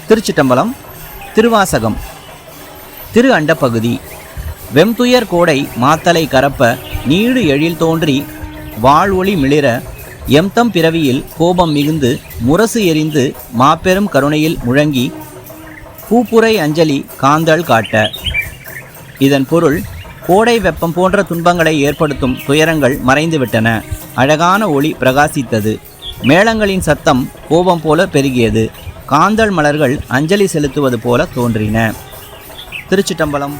திருச்சிட்டம்பலம். திருவாசகம். திரு அண்டப்பகுதி. வெம்துயர் கோடை மாத்தலை கரப்ப நீடு எழில் தோன்றி வாழ்வொளி மிளிர எம்தம் பிறவியில் கோபம் மிகுந்து முரசு எரிந்து மாபெரும் கருணையில் முழங்கி பூப்புரை அஞ்சலி காந்தள் காட்ட. இதன் பொருள், கோடை வெப்பம் போன்ற துன்பங்களை ஏற்படுத்தும் துயரங்கள் மறைந்துவிட்டன. அழகான ஒளி பிரகாசித்தது. மேளங்களின் சத்தம் கோபம் போல பெருகியது. காந்தள் மலர்கள் அஞ்சலி செலுத்துவது போல தோன்றின. திருச்சிட்டம்பலம்.